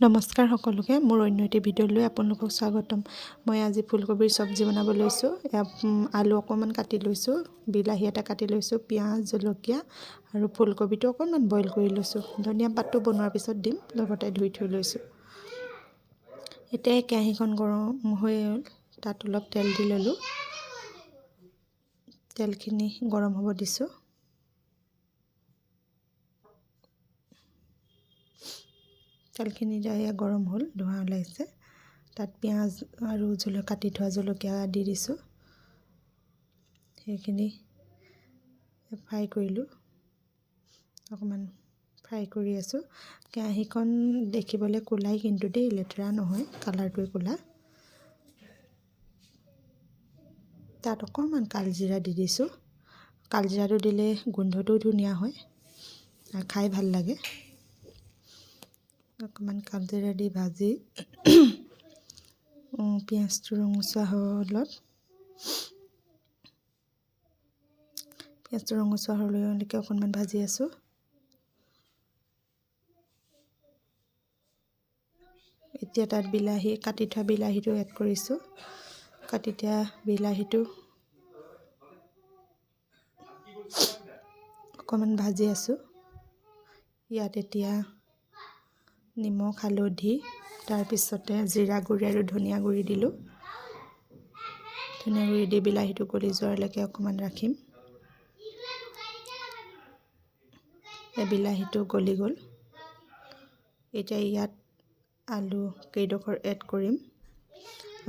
নমস্কাৰ সকলোকে মোৰ অন্য এটি ভিডিঅ'লৈ আপোনালোকক স্বাগতম। মই আজি ফুলকবিৰ চব্জি বনাব লৈছোঁ। আলু অকণমান কাটি লৈছোঁ, বিলাহী এটা কাটি লৈছোঁ, পিঁয়াজ, জলকীয়া আৰু ফুলকবিটো অকণমান বইল কৰি লৈছোঁ। ধনিয়া পাতটো বনোৱাৰ পিছত দিম, লগতে ধুই থৈ লৈছোঁ। এতিয়া কেৰাহীখন গৰম হৈ গ'ল, তাত অলপ তেল দি ল'লোঁ। তেলখিনি গৰম হ'ব দিছোঁ। তেলখিনি গৰম হ'ল, ধোঁৱা ওলাইছে। তাত পিঁয়াজ আৰু কাটি থোৱা জলকীয়া দি দিছোঁ। সেইখিনি ফ্ৰাই কৰিলোঁ, অকণমান ফ্ৰাই কৰি আছোঁ। কেৰাহীখন দেখিবলৈ ক'লাই কিন্তু দেই, লেতেৰা নহয়, কালাৰটোৱে ক'লা। তাত অকণমান কালজিৰা দি দিছোঁ। কালজিৰাটো দিলে গোন্ধটোও ধুনীয়া হয় আৰু খাই ভাল লাগে। অকণমান কালজিৰা দি ভাজি পিঁয়াজটো ৰঙচুৱা হ'লত হ'লৈকে অকণমান ভাজি আছোঁ। এতিয়া তাত কাটি থোৱা বিলাহীটো এড কৰিছোঁ। কাটি থোৱা বিলাহীটো অকণমান ভাজি আছোঁ। ইয়াত এতিয়া নিমখ, হালধি, তাৰপিছতে জিৰা গুড়ি আৰু ধনিয়া গুড়ি দিলোঁ। ধনিয়া গুড়ি দি বিলাহীটো গলি যোৱালৈকে অকণমান ৰাখিম। বিলাহীটো গলি গ'ল। এতিয়া ইয়াত আলু কেইডোখৰ এড কৰিম।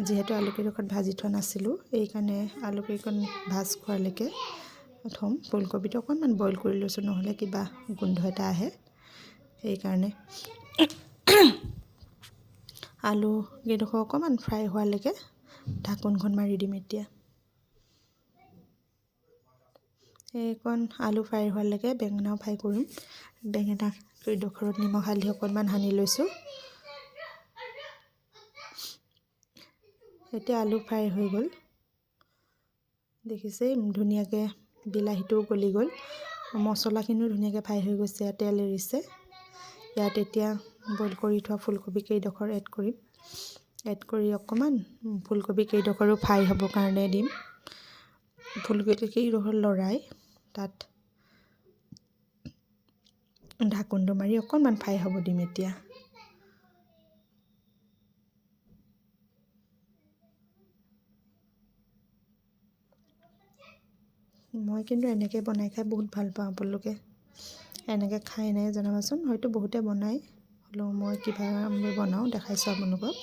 যিহেতু আলু কেইডোখৰ ভাজি থোৱা নাছিলোঁ, এইকাৰণে আলু কেইকণ ভাজ খোৱালৈকে থ'ম। ফুলকবিটো অকণমান বইল কৰি লৈছোঁ, নহ'লে কিবা গোন্ধ এটা আহে। সেইকাৰণে আলু কেইডোখৰ অকণমান ফ্ৰাই হোৱালৈকে ঢাকোনখন মাৰি দিম। এতিয়া এইকণ আলু ফ্ৰাই হোৱালৈকে বেঙেনাও ফ্ৰাই কৰিম। বেঙেনা কেইডোখৰত নিমখ হালধি অকণমান সানি লৈছোঁ। এতিয়া আলু ফ্ৰাই হৈ গ'ল, দেখিছে ধুনীয়াকৈ। বিলাহীটোও গলি গ'ল, মছলাখিনিও ধুনীয়াকৈ ফ্ৰাই হৈ গৈছে, তেল এৰিছে। ইয়াত এতিয়া বইল কৰি থোৱা ফুলকবি কেইডোখৰ এড কৰিম। এড কৰি অকণমান ফুলকবি কেইডোখৰো ফ্ৰাই হ'বৰ কাৰণে দিম। ফুলকবি কেইডোখৰ লৰাই তাত ঢাকোনটো মাৰি অকণমান ফ্ৰাই হ'ব দিম। এতিয়া মই কিন্তু এনেকৈ বনাই খাই বহুত ভাল পাওঁ। আপোনালোকে এনেকৈ খাই নাই জনাবচোন। হয়তো বহুতে বনায়, হ'লেও মই কিবা বনাওঁ দেখাইছোঁ আপোনালোকক।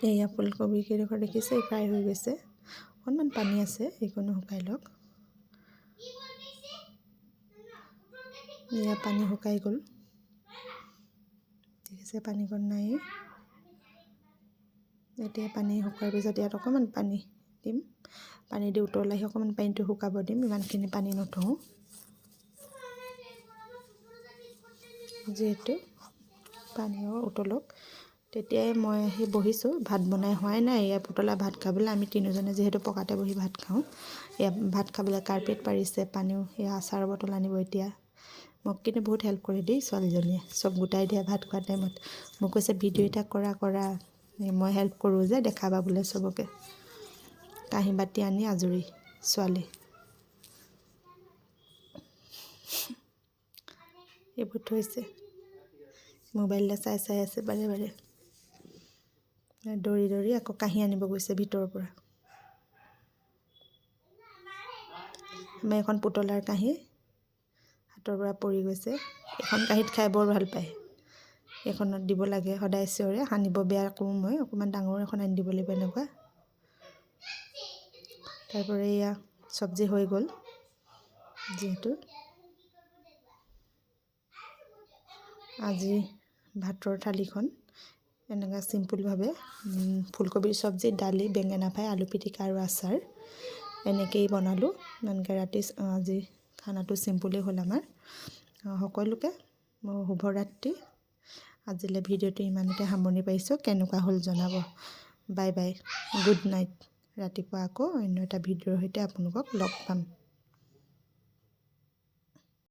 এয়া ফুলকবি কেইডোখৰ দেখিছে ফ্ৰাই হৈ গৈছে। অকণমান পানী আছে, সেইকণো শুকাই লওক। এয়া পানী শুকাই গ'ল, দেখিছে পানীকণ নাই। এতিয়া পানী শুকোৱাৰ পিছত ইয়াত অকণমান পানী দিম। পানী দি উতলাই অকণমান পানীটো শুকাব দিম। ইমানখিনি পানী নথওঁ, যিহেতু পানীও উতলক। তেতিয়াই মই আহি বহিছোঁ, ভাত বনাই হোৱাই নাই। এয়া উতলা ভাত খাবলৈ আমি তিনিজনে যিহেতু পকাতে বহি ভাত খাওঁ। এয়া ভাত খাবলৈ কাৰ্পেট পাৰিছে, পানীও এয়া আচাৰৰ বটল আনিব। এতিয়া মোক কিন্তু বহুত হেল্প কৰি দেই ছোৱালীজনীয়ে, চব গোটাই দিয়ে ভাত খোৱা টাইমত। মোক কৈছে ভিডিঅ' এটা কৰা। মই হেল্প কৰোঁ যে, দেখাবা বোলে চবকে। কাঁহী বাতি আনি আজৰি ছোৱালী। এইবোৰ থৈছে, মোবাইললৈ চাই আছে বাৰে বাৰে। দৌৰি আকৌ কাঁহী আনিব গৈছে ভিতৰৰ পৰা। আমাৰ এখন পুতলাৰ কাঁহী হাতৰ পৰা পৰি গৈছে। এখন কাঁহীত খাই বৰ ভাল পায়, এইখনত দিব লাগে। সদায় চিঞৰে, সানিব বেয়া কৰোঁ মই। অকণমান ডাঙৰ এখন আনি দিব লাগিব এনেকুৱা। তাৰপৰা এয়া চব্জি হৈ গ'ল। যিহেতু আজি ভাতৰ থালিখন এনেকুৱা চিম্পুলভাৱে ফুলকবিৰ চব্জি, দালি, বেঙেনা ফ্ৰাই, আলু পিটিকা আৰু আচাৰ এনেকৈয়ে বনালোঁ। এনেকৈ ৰাতি আজি খানাটো চিম্পুলেই হ'ল আমাৰ। সকলোকে শুভৰাত্ৰি। আজিলৈ ভিডিঅ'টো ইমানতে সামৰণি পাৰিছোঁ। কেনেকুৱা হ'ল জনাব। Bye bye, good night. ৰাতিপুৱা আকৌ অন্য এটা ভিডিঅ'ৰ সৈতে আপোনালোকক লগ পাম।